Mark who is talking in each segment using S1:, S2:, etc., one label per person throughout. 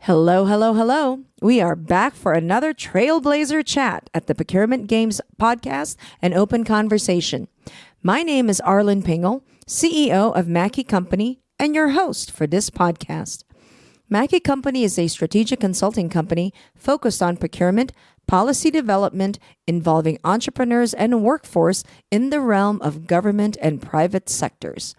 S1: Hello, hello, hello. We are back for another Trailblazer chat at the Procurement Games Podcast and Open Conversation. My name is Arlen Pingle, CEO of Mackey Company, and your host for this podcast. Mackey Company is a strategic consulting company focused on procurement, policy development involving entrepreneurs and workforce in the realm of government and private sectors.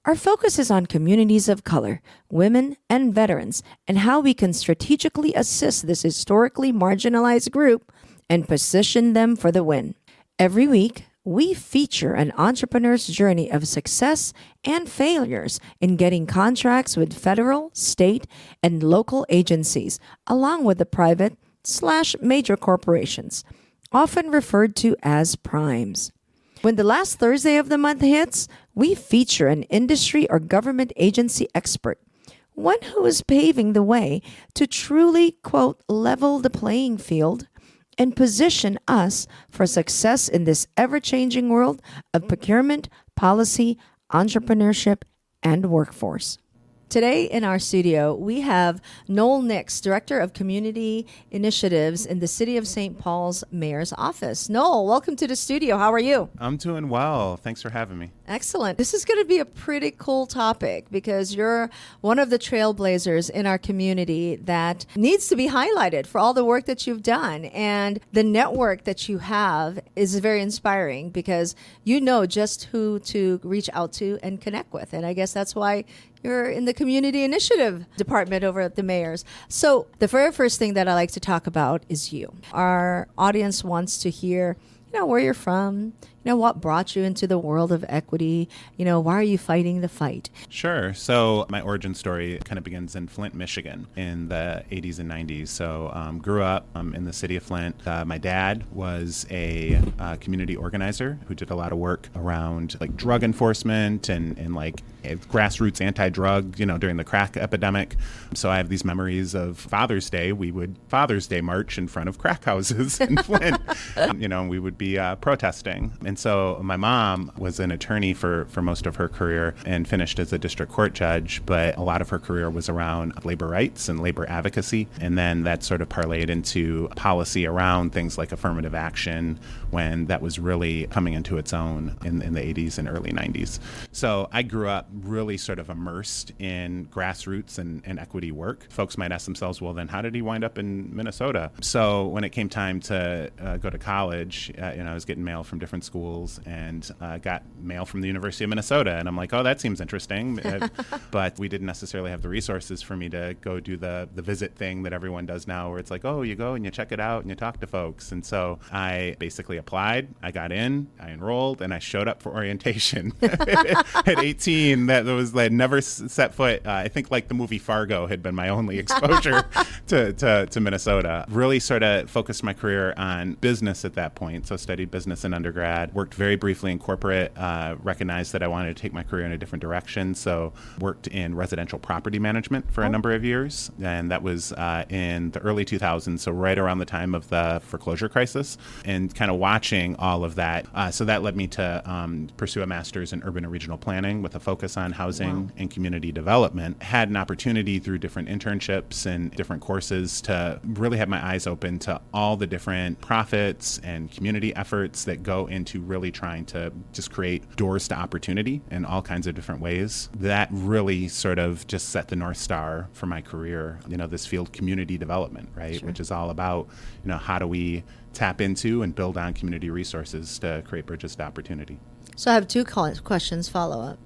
S1: Our focus is on communities of color, women, and veterans, and how we can strategically assist this historically marginalized group and position them for the win. Every week, we feature an entrepreneur's journey of success and failures in getting contracts with federal, state, and local agencies, along with the private/major corporations, often referred to as primes. When the last Thursday of the month hits, we feature an industry or government agency expert, one who is paving the way to truly, quote, level the playing field and position us for success in this ever-changing world of procurement, policy, entrepreneurship, and workforce. Today in our studio, we have Noel Nix, Director of Community Initiatives in the City of St. Paul's Mayor's Office. Noel, welcome to the studio. How are you?
S2: I'm doing well. Thanks for having me.
S1: Excellent. This is going to be a pretty cool topic because you're one of the trailblazers in our community that needs to be highlighted for all the work that you've done. And the network that you have is very inspiring because you know just who to reach out to and connect with. And I guess that's why you're in the community initiative department over at the mayor's. So the very first thing that I like to talk about is you. Our audience wants to hear, where you're from, what brought you into the world of equity, why are you fighting the fight?
S2: Sure. So my origin story kind of begins in Flint, Michigan in the 80s and 90s. So grew up in the city of Flint. My dad was a community organizer who did a lot of work around like drug enforcement and like grassroots anti-drug, during the crack epidemic. So I have these memories of Father's Day. We would Father's Day march in front of crack houses in Flint. We would be protesting. And so my mom was an attorney for most of her career and finished as a district court judge, but a lot of her career was around labor rights and labor advocacy. And then that sort of parlayed into policy around things like affirmative action when that was really coming into its own in the 80s and early 90s. So I grew up really sort of immersed in grassroots and equity work. Folks might ask themselves, well, then how did he wind up in Minnesota? So when it came time to go to college, I was getting mail from different schools and got mail from the University of Minnesota. And I'm like, oh, that seems interesting. But we didn't necessarily have the resources for me to go do the visit thing that everyone does now, where it's like, oh, you go and you check it out and you talk to folks. And so I basically applied, I got in, I enrolled, and I showed up for orientation at 18. That was like never set foot. I think like the movie Fargo had been my only exposure to Minnesota. Really sort of focused my career on business at that point. So studied business in undergrad, worked very briefly in corporate, recognized that I wanted to take my career in a different direction. So worked in residential property management for a number of years. And that was in the early 2000s. So right around the time of the foreclosure crisis and kind of watching all of that. So that led me to pursue a master's in urban and regional planning with a focus on housing and community development. Had an opportunity through different internships and different courses to really have my eyes open to all the different profits and community efforts that go into really trying to just create doors to opportunity in all kinds of different ways. That really sort of just set the North Star for my career, this field, community development, right? Sure. Which is all about, how do we tap into and build on community resources to create bridges to opportunity.
S1: So I have two questions follow-up.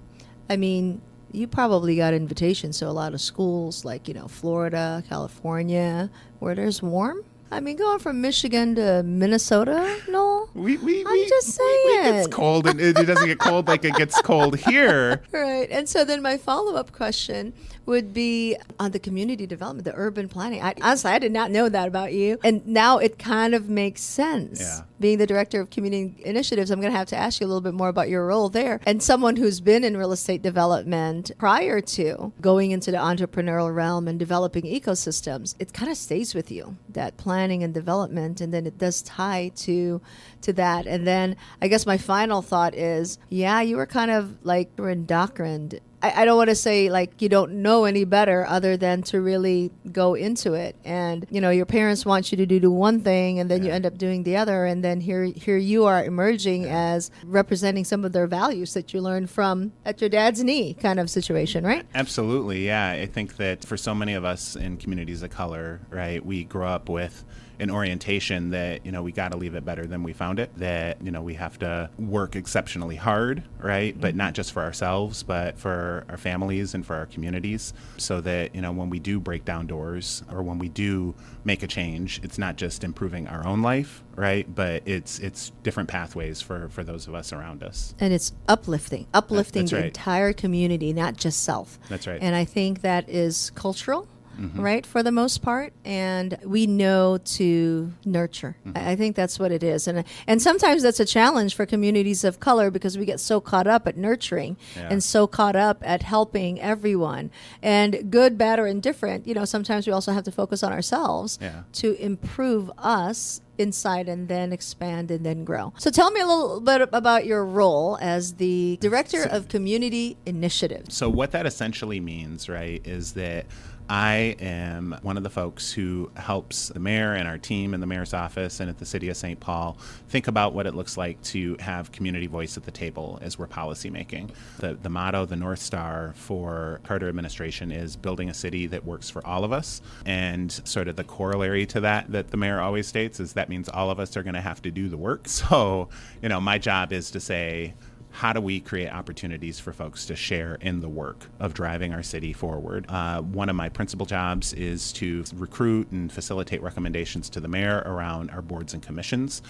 S1: I mean, you probably got invitations to a lot of schools like, Florida, California, where there's warm. I mean, going from Michigan to Minnesota, no? I'm just saying.
S2: It's cold, and it doesn't get cold like it gets cold here.
S1: Right. And so then my follow-up question would be on the community development, the urban planning. Honestly, I did not know that about you. And now it kind of makes sense.
S2: Yeah.
S1: Being the director of community initiatives, I'm going to have to ask you a little bit more about your role there. And someone who's been in real estate development prior to going into the entrepreneurial realm and developing ecosystems, it kind of stays with you, that planning and development. And then it does tie to that. And then I guess my final thought is, yeah, you were kind of like you were indoctrined I don't want to say like you don't know any better other than to really go into it. And, your parents want you to do one thing and then you end up doing the other. And then here you are emerging as representing some of their values that you learned from at your dad's knee kind of situation, right?
S2: Absolutely. Yeah. I think that for so many of us in communities of color, right, we grow up with an orientation that, we got to leave it better than we found it, that, we have to work exceptionally hard, right? But not just for ourselves, but for our families and for our communities, so that, when we do break down doors or when we do make a change, it's not just improving our own life, right? But it's different pathways for those of us around us.
S1: And it's uplifting
S2: That's
S1: the
S2: right.
S1: entire community, not just self.
S2: That's right.
S1: And I think that is cultural. Right, for the most part, and we know to nurture. I think that's what it is, and sometimes that's a challenge for communities of color because we get so caught up at nurturing and so caught up at helping everyone, and good, bad, or indifferent. Sometimes we also have to focus on ourselves to improve us inside and then expand and then grow. So tell me a little bit about your role as the Director of Community Initiatives.
S2: So what that essentially means, right, is that I am one of the folks who helps the mayor and our team in the mayor's office and at the city of St. Paul think about what it looks like to have community voice at the table as we're policy making. The motto, the North Star for Carter administration is building a city that works for all of us. And sort of the corollary to that the mayor always states is that means all of us are going to have to do the work. So, my job is to say, how do we create opportunities for folks to share in the work of driving our city forward? One of my principal jobs is to recruit and facilitate recommendations to the mayor around our boards and commissions.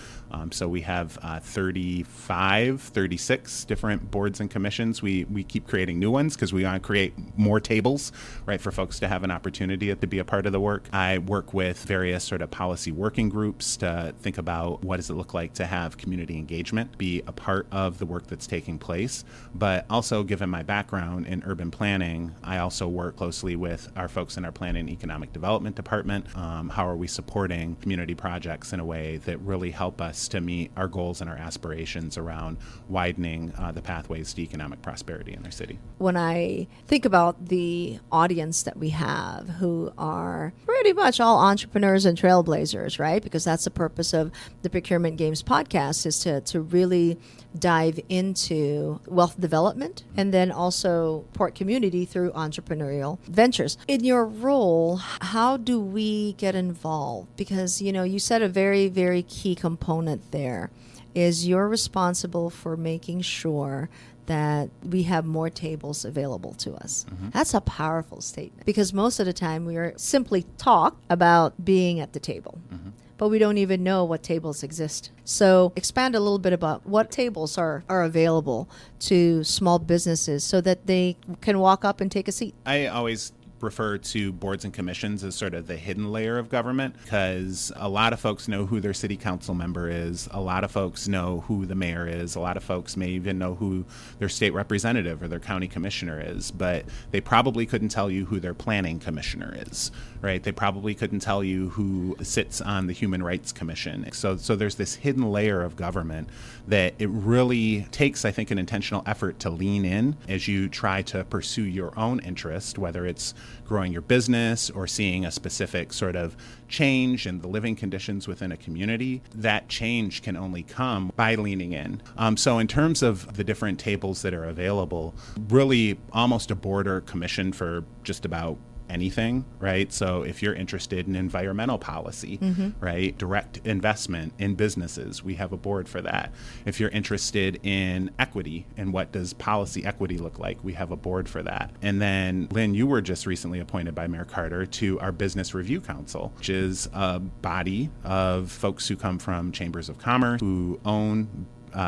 S2: So we have 36 different boards and commissions. We keep creating new ones because we want to create more tables, right, for folks to have an opportunity to be a part of the work. I work with various sort of policy working groups to think about what does it look like to have community engagement be a part of the work that's taking place. But also, given my background in urban planning, I also work closely with our folks in our Planning and Economic Development Department. How are we supporting community projects in a way that really help us to meet our goals and our aspirations around widening the pathways to economic prosperity in our city?
S1: When I think about the audience that we have, who are pretty much all entrepreneurs and trailblazers, right? Because that's the purpose of the Procurement Games Podcast, is to really dive into wealth development and then also support community through entrepreneurial ventures. In your role, how do we get involved? Because, you said a very, very key component there is you're responsible for making sure that we have more tables available to us. That's a powerful statement because most of the time we are simply talk about being at the table. But we don't even know what tables exist. So expand a little bit about what tables are available to small businesses so that they can walk up and take a seat.
S2: I always refer to boards and commissions as sort of the hidden layer of government because a lot of folks know who their city council member is. A lot of folks know who the mayor is. A lot of folks may even know who their state representative or their county commissioner is, but they probably couldn't tell you who their planning commissioner is, right? They probably couldn't tell you who sits on the Human Rights Commission. So there's this hidden layer of government that it really takes, I think, an intentional effort to lean in as you try to pursue your own interest, whether it's growing your business or seeing a specific sort of change in the living conditions within a community. That change can only come by leaning in. So in terms of the different tables that are available, really almost a board or commission for just about anything, right? So if you're interested in environmental policy, right, direct investment in businesses, we have a board for that. If you're interested in equity and what does policy equity look like, we have a board for that. And then, Lynn, you were just recently appointed by Mayor Carter to our Business Review Council, which is a body of folks who come from chambers of commerce, who own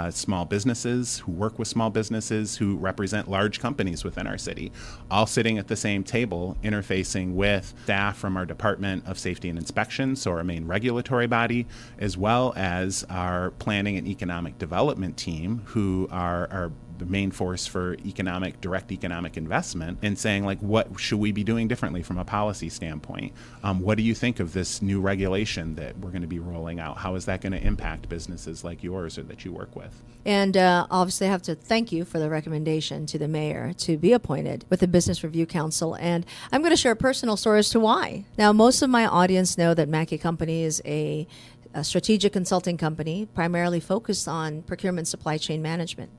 S2: small businesses, who work with small businesses, who represent large companies within our city, all sitting at the same table, interfacing with staff from our Department of Safety and Inspection, so our main regulatory body, as well as our Planning and Economic Development team, who are the main force for direct economic investment, and saying like, what should we be doing differently from a policy standpoint? What do you think of this new regulation that we're going to be rolling out? How is that going to impact businesses like yours or that you work with?
S1: And obviously I have to thank you for the recommendation to the mayor to be appointed with the Business Review Council. And I'm going to share a personal story as to why. Now, most of my audience know that Mackey Company is a strategic consulting company primarily focused on procurement supply chain management.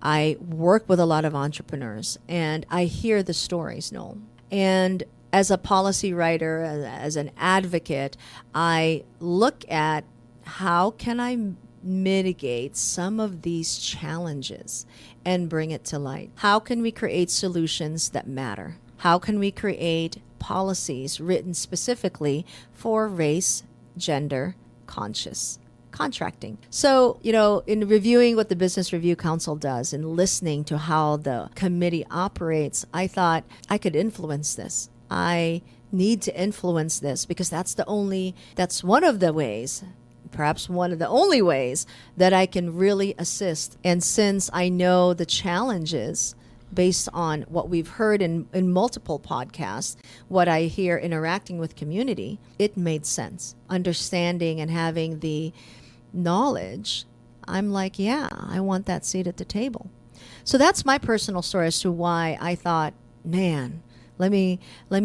S1: I work with a lot of entrepreneurs and I hear the stories, Noel. And as a policy writer, as an advocate, I look at how can I mitigate some of these challenges and bring it to light. How can we create solutions that matter? How can we create policies written specifically for race, gender, conscious contracting? So, in reviewing what the Business Review Council does and listening to how the committee operates, I thought I could influence this. I need to influence this because that's one of the ways, perhaps one of the only ways that I can really assist. And since I know the challenges based on what we've heard in multiple podcasts, what I hear interacting with community, it made sense. Understanding and having the knowledge, I'm like, yeah, I want that seat at the table. So that's my personal story as to why I thought, man, let me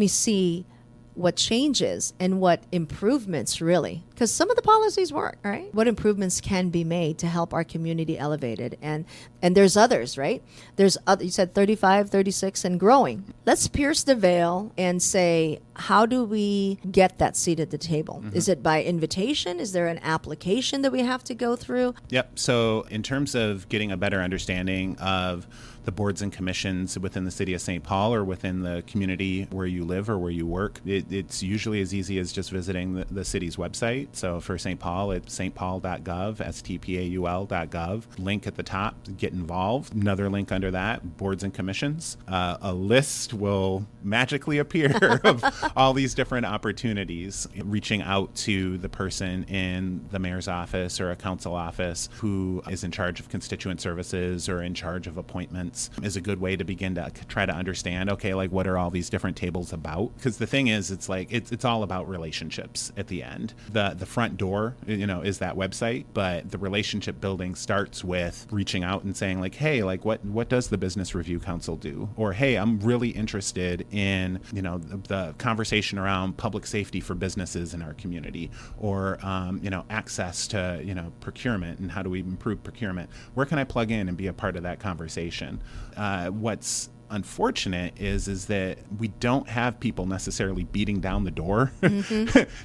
S1: see what changes and what improvements really, because some of the policies work, right? What improvements can be made to help our community elevate it. And there's others, right? There's other, you said 35, 36 and growing. Let's pierce the veil and say, how do we get that seat at the table? Mm-hmm. Is it by invitation? Is there an application that we have to go through?
S2: Yep. So in terms of getting a better understanding of the boards and commissions within the city of St. Paul or within the community where you live or where you work, it's usually as easy as just visiting the city's website. So for St. Paul, it's stpaul.gov, stpaul.gov. Link at the top, get involved. Another link under that, boards and commissions. A list will magically appear of all these different opportunities. Reaching out to the person in the mayor's office or a council office who is in charge of constituent services or in charge of appointments is a good way to begin to try to understand, okay, like what are all these different tables about? Because the thing is, it's like, it's all about relationships at the end. The front door, is that website, but the relationship building starts with reaching out and saying like, hey, like what does the Business Review Council do? Or, hey, I'm really interested in, the conversation around public safety for businesses in our community, or, access to, procurement and how do we improve procurement? Where can I plug in and be a part of that conversation? What's unfortunate is that we don't have people necessarily beating down the door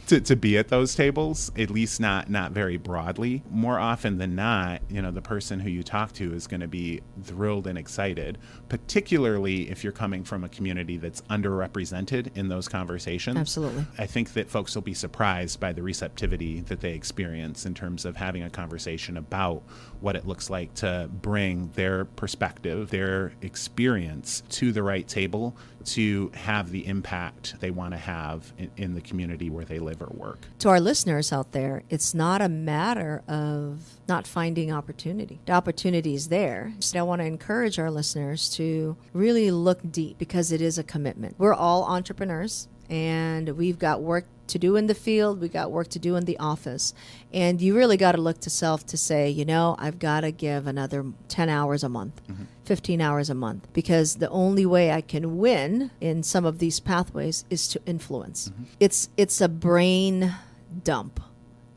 S2: to be at those tables, at least not very broadly. More often than not, the person who you talk to is going to be thrilled and excited, particularly if you're coming from a community that's underrepresented in those conversations.
S1: Absolutely.
S2: I think that folks will be surprised by the receptivity that they experience in terms of having a conversation about what it looks like to bring their perspective, their experience to the right table to have the impact they want to have in the community where they live or work.
S1: To our listeners out there, it's not a matter of not finding opportunity. The opportunity is there. So I want to encourage our listeners to really look deep because it is a commitment. We're all entrepreneurs and we've got work to do in the field. We got work to do in the office. And you really got to look to self to say, I've got to give another 10 hours a month, 15 hours a month, because the only way I can win in some of these pathways is to influence. It's a brain dump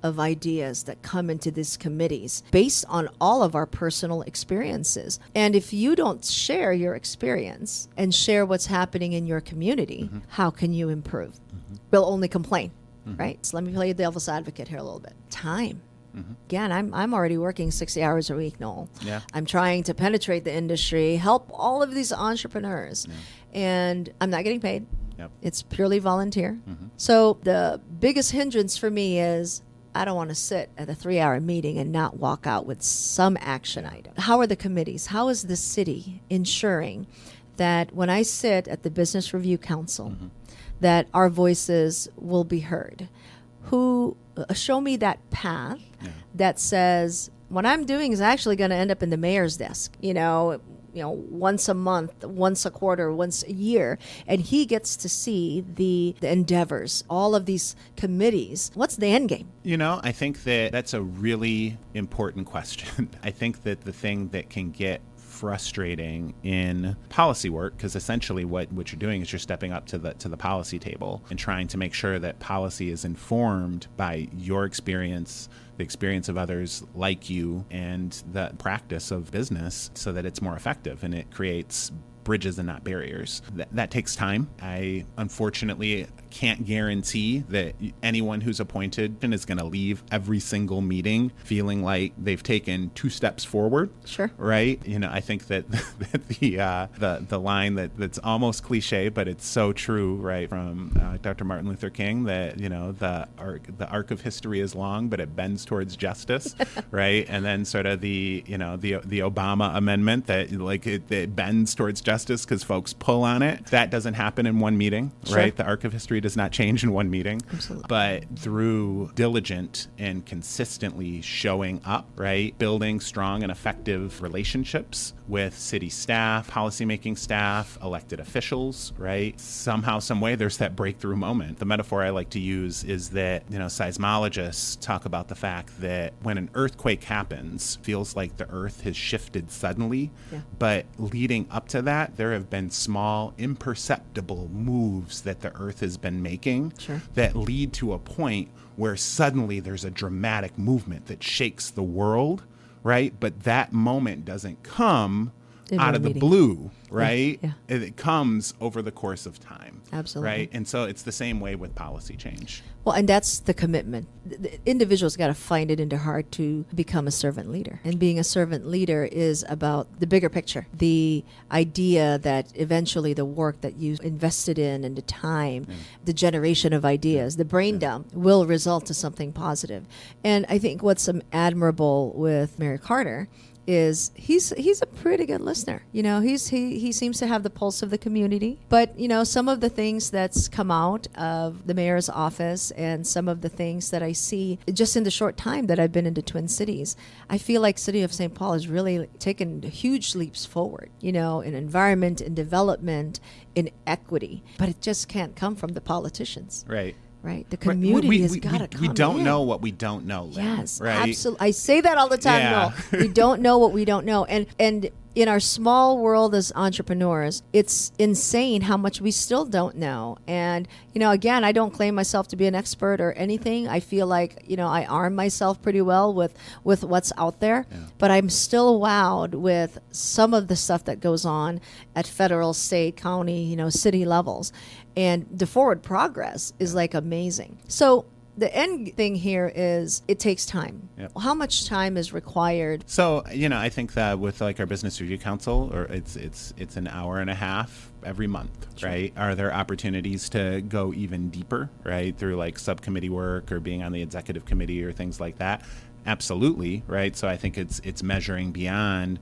S1: of ideas that come into these committees based on all of our personal experiences. And if you don't share your experience and share what's happening in your community, how can you improve? We'll only complain, right? So let me play devil's advocate here a little bit. Time. Again, I'm already working 60 hours a week, Noel.
S2: Yeah.
S1: I'm trying to penetrate the industry, help all of these entrepreneurs, and I'm not getting paid.
S2: Yep.
S1: It's purely volunteer. So the biggest hindrance for me is I don't want to sit at a 3-hour meeting and not walk out with some action item. How are the committees? How is the city ensuring that when I sit at the Business Review Council, that our voices will be heard? Show me that path that says, what I'm doing is actually going to end up in the mayor's desk, once a month, once a quarter, once a year. And he gets to see the endeavors, all of these committees. What's the end game?
S2: I think that that's a really important question. I think that the thing that can get frustrating in policy work, because essentially what you're doing is you're stepping up to the policy table and trying to make sure that policy is informed by your experience, the experience of others like you, and the practice of business so that it's more effective and it creates bridges and not barriers. That takes time. I unfortunately can't guarantee that anyone who's appointed is going to leave every single meeting feeling like they've taken 2 steps forward.
S1: Sure.
S2: Right? I think that the line that's almost cliche, but it's so true, right, from Dr. Martin Luther King, that the arc of history is long, but it bends towards justice, right? And then sort of the Obama amendment that it bends towards justice because folks pull on it. That doesn't happen in one meeting,
S1: sure.
S2: Right? The arc of history does not change in one meeting.
S1: Absolutely.
S2: But through diligent and consistently showing up, right, building strong and effective relationships with city staff, policymaking staff, elected officials, right? Somehow, some way, there's that breakthrough moment. The metaphor I like to use is that, seismologists talk about the fact that when an earthquake happens, feels like the earth has shifted suddenly, but leading up to that, there have been small, imperceptible moves that the earth has been making,
S1: sure.
S2: that lead to a point where suddenly there's a dramatic movement that shakes the world, right? But that moment doesn't come out of the blue, right?
S1: Yeah.
S2: It comes over the course of time.
S1: Absolutely.
S2: Right? And so it's the same way with policy change.
S1: Well, and that's the commitment. The individual's got to find it in their heart to become a servant leader. And being a servant leader is about the bigger picture, the idea that eventually the work that you invested in and the time, the generation of ideas, the brain dump will result to something positive. And I think what's admirable with Mayor Carter is he's a pretty good listener. He seems to have the pulse of the community. But, some of the things that's come out of the mayor's office and some of the things that I see just in the short time that I've been in the Twin Cities, I feel like City of St. Paul has really taken huge leaps forward, in environment, in development, in equity. But it just can't come from the politicians.
S2: Right.
S1: Right. The community has got to come in.
S2: We don't know what we don't know, Lynn.
S1: Yes,
S2: right?
S1: absolutely. I say that all the time.
S2: Yeah.
S1: No, we don't know what we don't know. And in our small world as entrepreneurs, it's insane how much we still don't know. And, again, I don't claim myself to be an expert or anything. I feel like, I arm myself pretty well with what's out there. Yeah. But I'm still wowed with some of the stuff that goes on at federal, state, county, city levels. And the forward progress is amazing. So the end thing here is it takes time. Yep. How much time is required?
S2: So, I think that with our Business Review Council, or it's an hour and a half every month, sure. Right? Are there opportunities to go even deeper, right? Through subcommittee work or being on the executive committee or things like that? Absolutely, right? So I think it's measuring beyond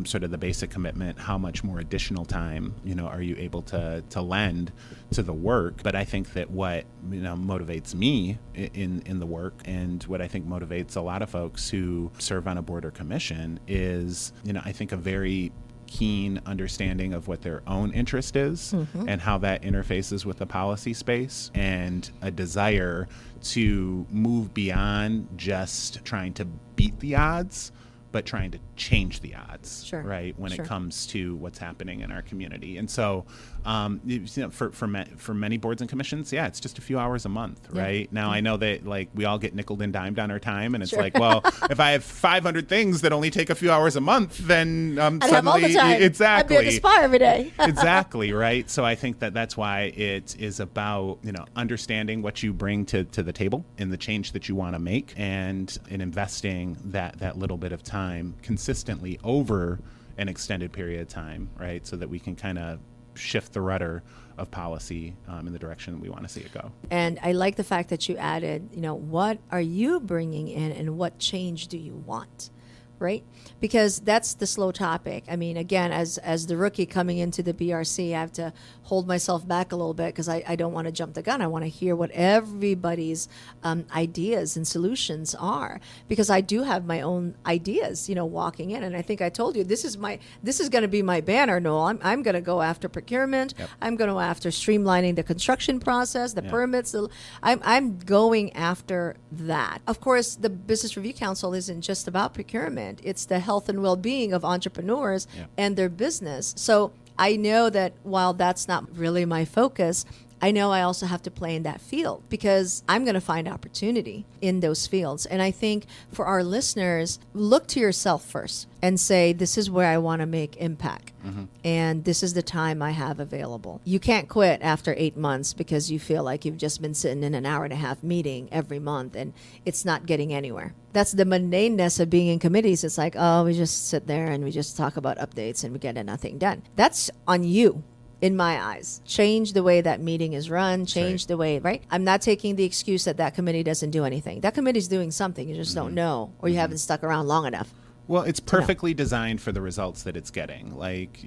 S2: sort of the basic commitment. How much more additional time, are you able to lend to the work? But I think that what motivates me in the work, and what I think motivates a lot of folks who serve on a board or commission, is I think a very keen understanding of what their own interest is, mm-hmm. and how that interfaces with the policy space, and a desire to move beyond just trying to beat the odds, but trying to change the odds,
S1: sure.
S2: Right, when
S1: sure.
S2: it comes to what's happening in our community. And so for many boards and commissions, it's just a few hours a month, right? Now, I know that we all get nickeled and dimed on our time, and it's
S1: sure.
S2: well, if I have 500 things that only take a few hours a month, then
S1: I'd
S2: suddenly,
S1: have all the time.
S2: Exactly.
S1: I'd be at the spa every day.
S2: Exactly, right? So I think that's why it is about, understanding what you bring to the table and the change that you want to make, and in investing that little bit of time consistently over an extended period of time, right? So that we can kind of shift the rudder of policy in the direction we want to see it go.
S1: And I like the fact that you added, what are you bringing in and what change do you want? right? Because that's the slow topic. I mean, again, as the rookie coming into the BRC, I have to hold myself back a little bit because I don't want to jump the gun. I want to hear what everybody's ideas and solutions are, because I do have my own ideas, walking in. And I think I told you, this is going to be my banner, Noel. I'm going to go after procurement.
S2: Yep.
S1: I'm going to go after streamlining the construction process, the permits. I'm going after that. Of course, the Business Review Council isn't just about procurement. It's the health and well-being of entrepreneurs and their business. So I know that while that's not really my focus, I know I also have to play in that field because I'm going to find opportunity in those fields. And I think for our listeners, look to yourself first and say, this is where I want to make impact. Mm-hmm. And this is the time I have available. You can't quit after 8 months because you feel like you've just been sitting in an 1.5-hour meeting every month and it's not getting anywhere. That's the mundaneness of being in committees. It's like, oh, we just sit there and we just talk about updates and we get nothing done. That's on you. In my eyes, change the way that meeting is run, change the way, right? I'm not taking the excuse that committee doesn't do anything. That committee's doing something. You just don't know, or you haven't stuck around long enough.
S2: Well, it's perfectly designed for the results that it's getting. Like,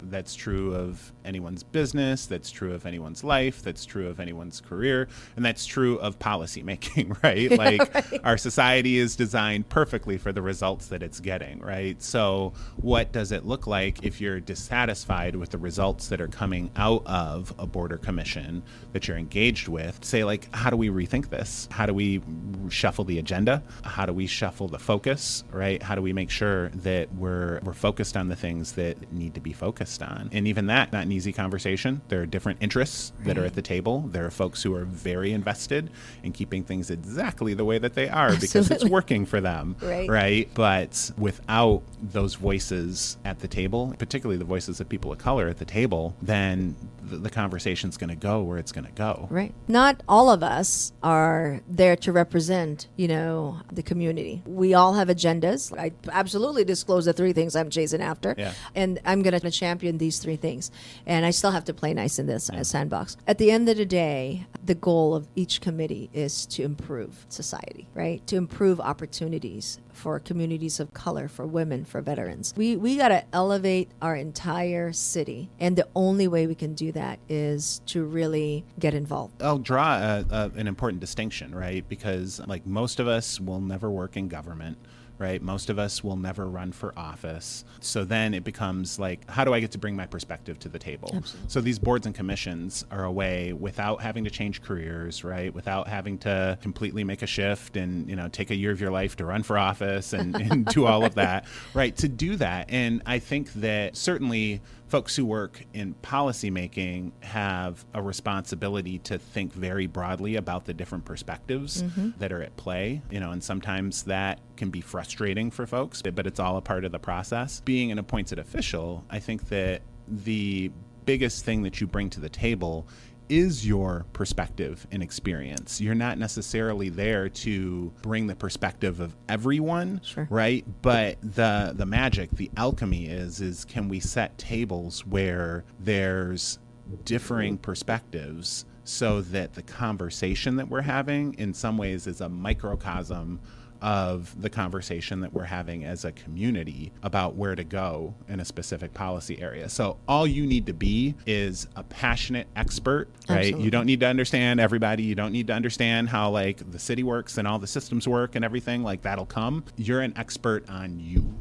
S2: that's true of anyone's business, that's true of anyone's life, that's true of anyone's career, and that's true of policy making, right? Like, right. Our society is designed perfectly for the results that it's getting, right? So what does it look like if you're dissatisfied with the results that are coming out of a board or commission that you're engaged with? Say, like, how do we rethink this? How do we shuffle the agenda? How do we shuffle the focus, right? How do we make sure that we're focused on the things that need to be focused on? And even that, not an easy conversation. There are different interests that are at the table. There are folks who are very invested in keeping things exactly the way that they are because it's working for them, right? But without those voices at the table, particularly the voices of people of color at the table, then the conversation's going to go where it's going to go.
S1: Right. Not all of us are there to represent, the community. We all have agendas. I absolutely disclose the 3 things I'm chasing after. Yeah. And I'm going to champion these 3 things. And I still have to play nice in this sandbox. At the end of the day, the goal of each committee is to improve society, right? To improve opportunities for communities of color, for women, for veterans. We got to elevate our entire city. And the only way we can do that is to really get involved.
S2: I'll draw an important distinction, right? Because like most of us will never work in government, right? Most of us will never run for office. So then it becomes like, how do I get to bring my perspective to the table? Absolutely. So these boards and commissions are a way, without having to change careers, right? Without having to completely make a shift and, take a year of your life to run for office and do all of that, right? To do that. And I think that certainly folks who work in policymaking have a responsibility to think very broadly about the different perspectives that are at play, and sometimes that can be frustrating for folks, but it's all a part of the process. Being an appointed official, I think that the biggest thing that you bring to the table is your perspective and experience. You're not necessarily there to bring the perspective of everyone, right? But the magic, the alchemy is can we set tables where there's differing perspectives so that the conversation that we're having in some ways is a microcosm of the conversation that we're having as a community about where to go in a specific policy area. So all you need to be is a passionate expert, right? Absolutely. You don't need to understand everybody. You don't need to understand how like the city works and all the systems work and everything. Like that'll come. You're an expert on you,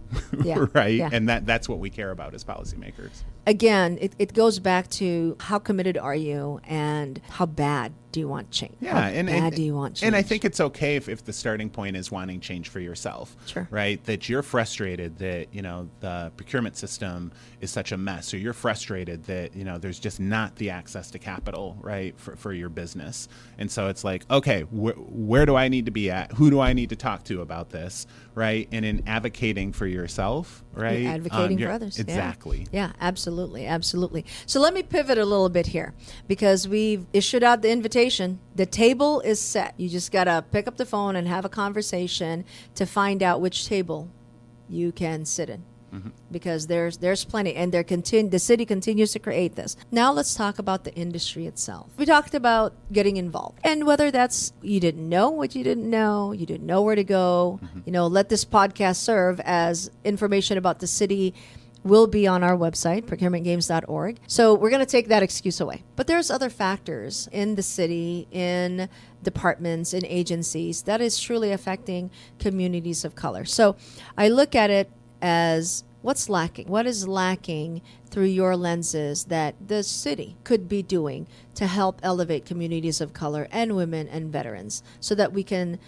S2: right? Yeah. And that's what we care about as policymakers.
S1: Again, it goes back to how committed are you and how bad do you want change?
S2: Yeah,
S1: and do you want change?
S2: And I think it's okay if the starting point is wanting change for yourself, right? That you're frustrated that, the procurement system is such a mess, or you're frustrated that, there's just not the access to capital, right, for your business. And so it's like, okay, where do I need to be at? Who do I need to talk to about this, right? And in advocating for yourself, right?
S1: You're advocating for others.
S2: Exactly.
S1: Yeah, absolutely. So let me pivot a little bit here because we've issued out the invitation. The table is set. You just got to pick up the phone and have a conversation to find out which table you can sit in. because there's plenty, and the city continues to create this. Now let's talk about the industry itself. We talked about getting involved, and whether that's you didn't know what you didn't know where to go. Let this podcast serve as information about the city. Will be on our website, procurementgames.org. So we're going to take that excuse away. But there's other factors in the city, in departments, in agencies that is truly affecting communities of color. So I look at it as what's lacking? What is lacking through your lenses that the city could be doing to help elevate communities of color and women and veterans so that we can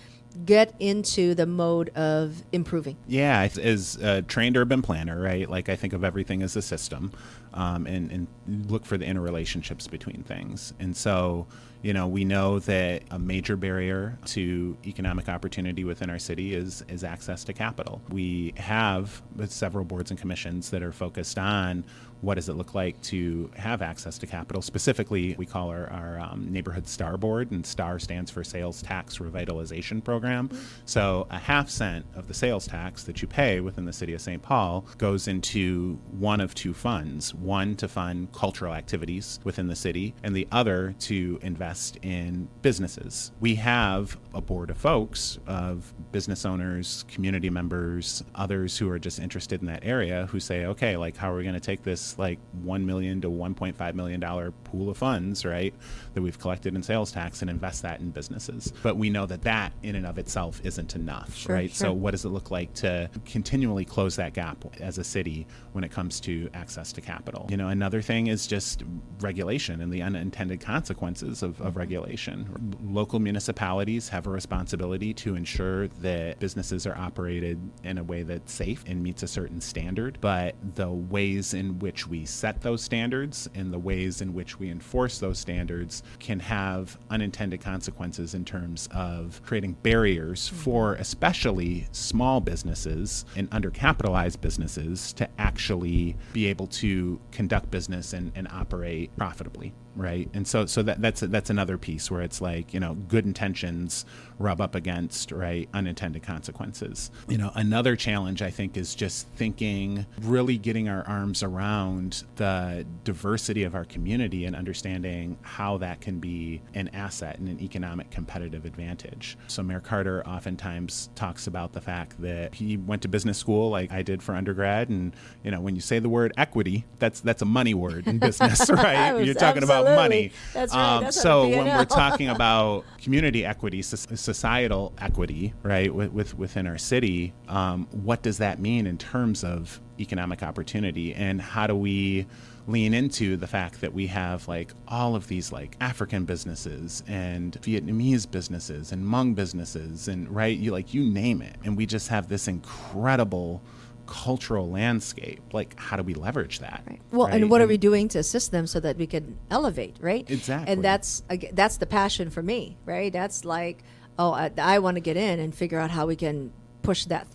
S1: get into the mode of improving?
S2: Yeah, as a trained urban planner, right? Like I think of everything as a system, and look for the interrelationships between things. And so, we know that a major barrier to economic opportunity within our city is access to capital. We have several boards and commissions that are focused on what does it look like to have access to capital. Specifically, we call our neighborhood STAR board, and STAR stands for Sales Tax Revitalization Program. So a half cent of the sales tax that you pay within the city of St. Paul goes into one of two funds, one to fund cultural activities within the city, and the other to invest in businesses. We have a board of folks, of business owners, community members, others who are just interested in that area, who say, okay, like how are we going to take this like $1 million to $1.5 million pool of funds, right, that we've collected in sales tax and invest that in businesses? But we know that in and of itself isn't enough, right? Sure. So what does it look like to continually close that gap as a city when it comes to access to capital? Another thing is just regulation and the unintended consequences of regulation. Local municipalities have a responsibility to ensure that businesses are operated in a way that's safe and meets a certain standard, but the ways in which we set those standards and the ways in which we enforce those standards can have unintended consequences in terms of creating barriers for especially small businesses and undercapitalized businesses to actually be able to conduct business and operate profitably. Right. And so that's another piece where it's like, good intentions rub up against, right, unintended consequences. Another challenge, I think, is just really getting our arms around the diversity of our community and understanding how that can be an asset and an economic competitive advantage. So Mayor Carter oftentimes talks about the fact that he went to business school like I did for undergrad. And, when you say the word equity, that's a money word in business, right? You're talking about money.
S1: That's right. That's
S2: so when we're talking about community equity, societal equity, right, within our city, what does that mean in terms of economic opportunity, and how do we lean into the fact that we have like all of these like African businesses and Vietnamese businesses and Hmong businesses and right, you name it, and we just have this incredible cultural landscape. Like, how do we leverage that?
S1: Right. Well, right? And what are we doing to assist them so that we can elevate, right?
S2: Exactly.
S1: And that's the passion for me, right? That's like, I want to get in and figure out how we can push that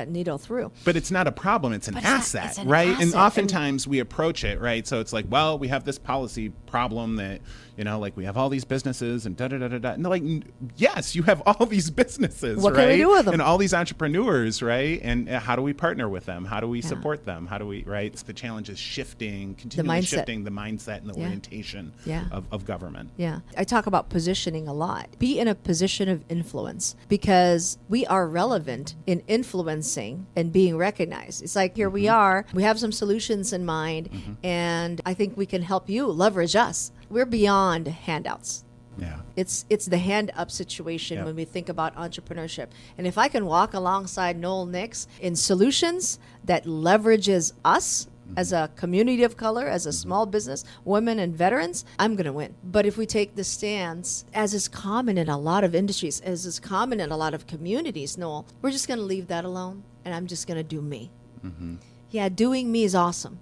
S1: needle through.
S2: But it's not a problem, it's an asset, right? Asset. And oftentimes we approach it, right? So it's like, well, we have this policy problem that, like we have all these businesses and da-da-da-da-da. And they're like, yes, you have all these businesses,
S1: what
S2: right?
S1: Can we do with them?
S2: And all these entrepreneurs, right? And how do we partner with them? How do we support them? How do we, right? The challenge is continually shifting the mindset and the orientation of government.
S1: Yeah. I talk about positioning a lot. Be in a position of influence, because we are relevant in influencing and being recognized. It's like, here we are, we have some solutions in mind, and I think we can help you leverage us. We're beyond handouts.
S2: Yeah.
S1: It's the hand up situation when we think about entrepreneurship. And if I can walk alongside Noel Nix in solutions that leverages us as a community of color, as a small business, women and veterans, I'm going to win. But if we take the stance, as is common in a lot of industries, as is common in a lot of communities, Noel, we're just going to leave that alone, and I'm just going to do me. Yeah, doing me is awesome.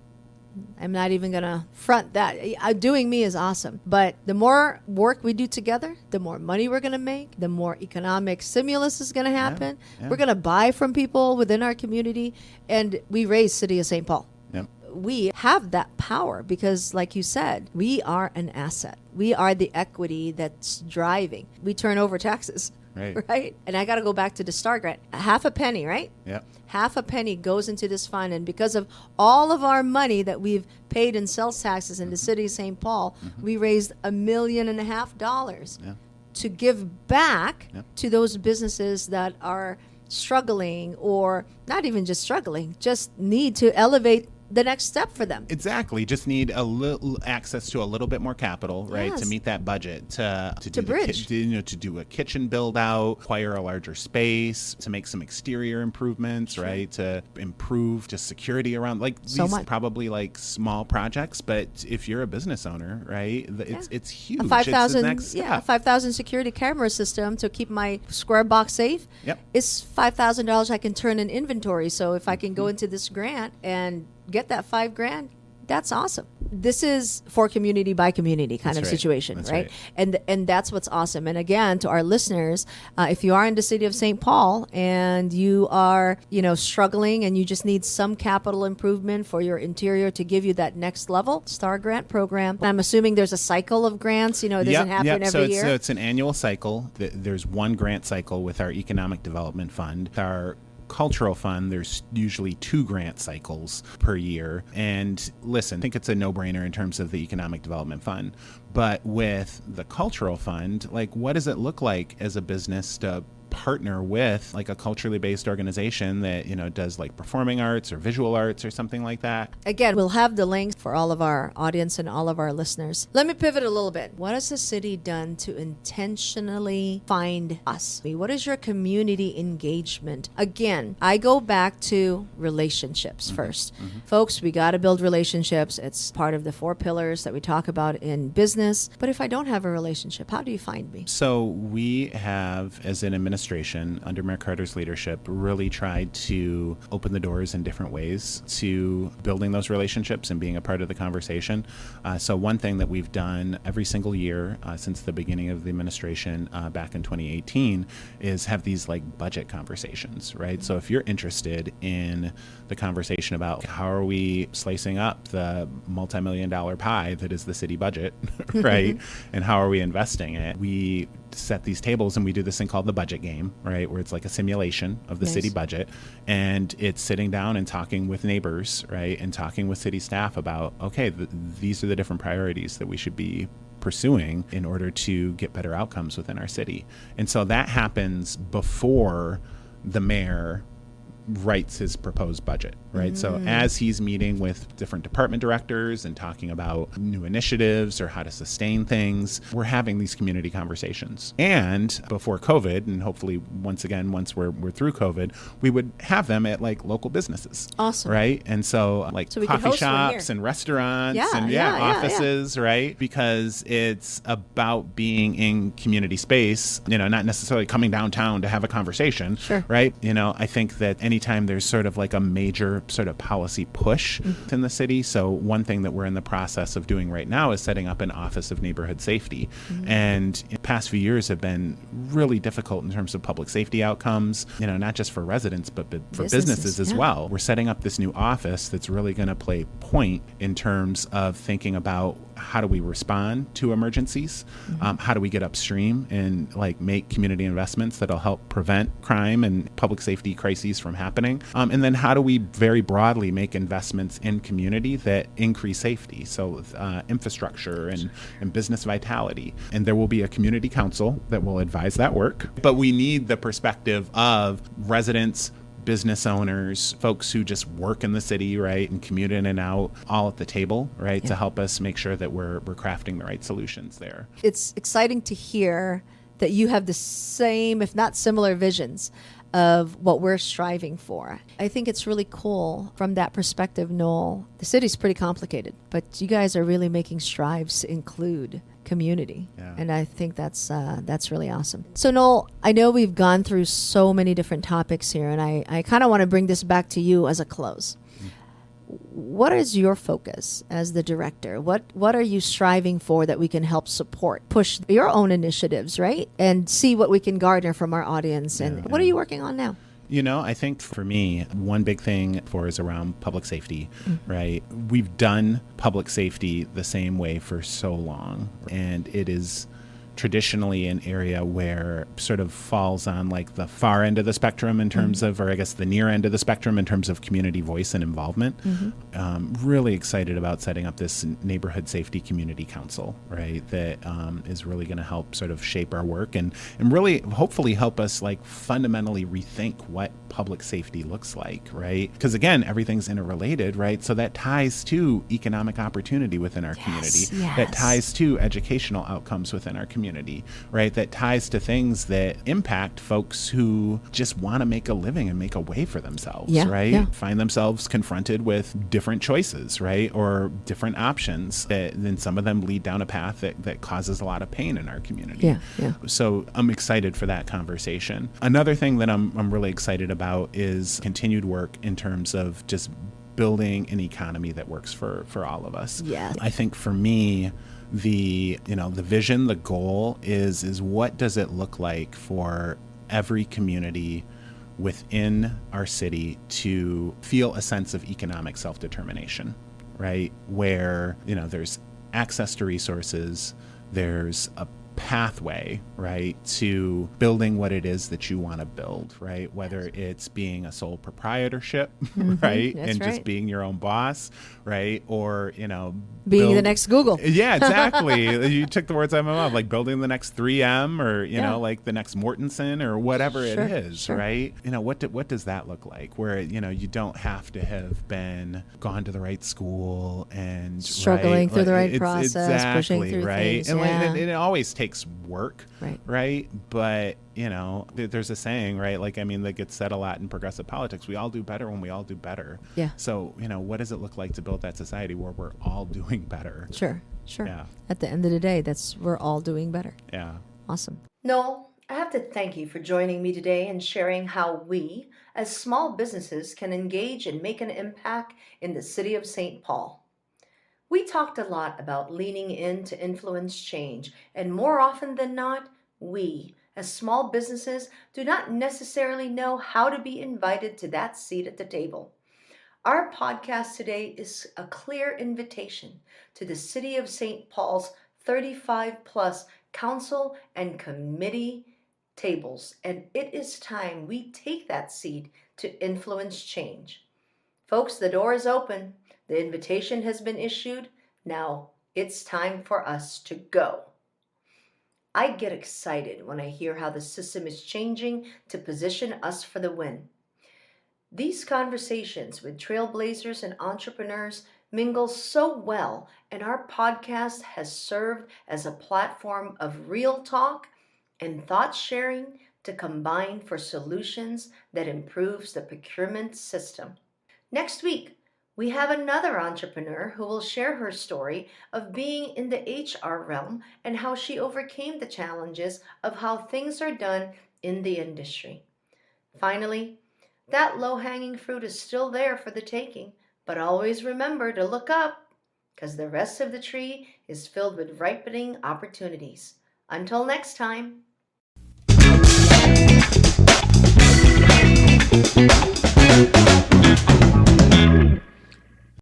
S1: I'm not even going to front that. Doing me is awesome. But the more work we do together, the more money we're going to make, the more economic stimulus is going to happen. Yeah. We're going to buy from people within our community, and we raise City of St. Paul.
S2: Yep.
S1: We have that power because, like you said, we are an asset. We are the equity that's driving. We turn over taxes.
S2: Right.
S1: Right? And I got to go back to the STAR grant. Half a penny, right?
S2: Yep.
S1: Half a penny goes into this fund. And because of all of our money that we've paid in sales taxes in the city of St. Paul, we raised $1.5 million
S2: Yeah.
S1: to give back
S2: Yep.
S1: to those businesses that are struggling, or not even just struggling, just need to elevate the next step for them.
S2: Exactly. Just need a little access to a little bit more capital, right,
S1: Yes.
S2: to meet that budget, to do
S1: bridge.
S2: to do a kitchen build out, acquire a larger space, to make some exterior improvements, right, to improve just security around, like
S1: So
S2: these
S1: much.
S2: probably like small projects, but if you're a business owner, right, it's huge.
S1: A
S2: It's the
S1: 5,000,
S2: next step.
S1: yeah, 5,000 security camera system to keep my square box safe.
S2: Yep.
S1: It's $5,000 I can turn in inventory. So if I can go into this grant and get that $5,000, that's awesome. This is for community by community kind
S2: That's
S1: of
S2: right.
S1: situation,
S2: That's
S1: right?
S2: right.
S1: And that's what's awesome. And again, to our listeners, if you are in the city of St. Paul and you are, struggling and you just need some capital improvement for your interior to give you that next level, STAR grant program. I'm assuming there's a cycle of grants. It doesn't happen
S2: So
S1: every year.
S2: it's an annual cycle. There's one grant cycle with our Economic Development Fund. Our Cultural Fund, there's usually 2 grant cycles per year. And listen, I think it's a no-brainer in terms of the Economic Development Fund. But with the Cultural Fund, like, what does it look like as a business to partner with like a culturally based organization that does like performing arts or visual arts or something like that?
S1: Again, we'll have the links for all of our audience and all of our listeners. Let me pivot a little bit. What has the city done to intentionally find us? What is your community engagement? Again, I go back to relationships first. Folks, we got to build relationships. It's part of the 4 pillars that we talk about in business. But if I don't have a relationship, how do you find me?
S2: So we have, as an administration, under Mayor Carter's leadership, really tried to open the doors in different ways to building those relationships and being a part of the conversation. So one thing that we've done every single year since the beginning of the administration back in 2018 is have these like budget conversations, right? So if you're interested in the conversation about how are we slicing up the multi-million-dollar pie that is the city budget, right? And how are we investing it? We set these tables and we do this thing called the budget game, right, where it's like a simulation of the city budget, and it's sitting down and talking with neighbors, right, and talking with city staff about, okay, these are the different priorities that we should be pursuing in order to get better outcomes within our city. And so that happens before the mayor writes his proposed budget, right? So as he's meeting with different department directors and talking about new initiatives or how to sustain things, we're having these community conversations. And before COVID, and hopefully once we're through COVID, we would have them at like local businesses.
S1: Awesome.
S2: Right? And so like
S1: So we could
S2: coffee
S1: host one
S2: shops
S1: here.
S2: and restaurants
S1: Yeah,
S2: offices, right? Because it's about being in community space, not necessarily coming downtown to have a conversation,
S1: Sure.
S2: right? I think that anytime there's sort of like a major sort of policy push in the city. So one thing that we're in the process of doing right now is setting up an Office of Neighborhood Safety. And the past few years have been really difficult in terms of public safety outcomes, not just for residents, but for businesses as well. We're setting up this new office that's really going to play point in terms of thinking about how do we respond to emergencies? How do we get upstream and like make community investments that'll help prevent crime and public safety crises from happening? And then how do we very broadly make investments in community that increase safety? So infrastructure and business vitality. And there will be a community council that will advise that work. But we need the perspective of residents, business owners, folks who just work in the city, right, and commute in and out, all at the table, right, to help us make sure that we're crafting the right solutions there.
S1: It's exciting to hear that you have the same, if not similar, visions of what we're striving for. I think it's really cool from that perspective, Noel. The city's pretty complicated, but you guys are really making strides to include community.
S2: Yeah.
S1: And I think that's really awesome. So Noel, I know we've gone through so many different topics here, and I kind of want to bring this back to you as a close. What is your focus as the director? What are you striving for that we can help support, push your own initiatives, right? And see what we can garner from our audience. And what are you working on now?
S2: I think for me, one big thing is around public safety, right? We've done public safety the same way for so long, and it is traditionally an area where sort of falls on like the far end of the spectrum in terms of, or I guess the near end of the spectrum in terms of community voice and involvement. Really excited about setting up this neighborhood safety community council, right? That is really going to help sort of shape our work and really hopefully help us like fundamentally rethink what public safety looks like, right? Because again, everything's interrelated, right? So that ties to economic opportunity within our community. That ties to educational outcomes within our community, right? That ties to things that impact folks who just want to make a living and make a way for themselves, right? Find themselves confronted with different choices, right? Or different options that then some of them lead down a path that causes a lot of pain in our community. So I'm excited for that conversation. Another thing that I'm really excited about is continued work in terms of just building an economy that works for all of us. I think for me, the vision, the goal is what does it look like for every community within our city to feel a sense of economic self-determination, right? Where, there's access to resources, there's a pathway, right, to building what it is that you want to build, right? Whether it's being a sole proprietorship, right, and just being your own boss, right, or
S1: being the next Google.
S2: Yeah, exactly. You took the words out of my mouth, like building the next 3M or like the next Mortensen or whatever it is, right? What does that look like? Where you don't have to have gone to the right school and
S1: struggling through the right process, pushing through
S2: right,
S1: things,
S2: and it always takes work,
S1: right?
S2: But there's a saying, right? Like, that gets said a lot in progressive politics. We all do better when we all do better. So, what does it look like to build that society where we're all doing better?
S1: Sure. At the end of the day, we're all doing better. Awesome. Noel, I have to thank you for joining me today and sharing how we, as small businesses, can engage and make an impact in the city of St. Paul. We talked a lot about leaning in to influence change, and more often than not, we, as small businesses, do not necessarily know how to be invited to that seat at the table. Our podcast today is a clear invitation to the City of St. Paul's 35-plus council and committee tables, and it is time we take that seat to influence change. Folks, the door is open. The invitation has been issued. Now it's time for us to go. I get excited when I hear how the system is changing to position us for the win. These conversations with trailblazers and entrepreneurs mingle so well, and our podcast has served as a platform of real talk and thought sharing to combine for solutions that improves the procurement system. Next week, we have another entrepreneur who will share her story of being in the HR realm and how she overcame the challenges of how things are done in the industry. Finally, that low-hanging fruit is still there for the taking, but always remember to look up, because the rest of the tree is filled with ripening opportunities. Until next time.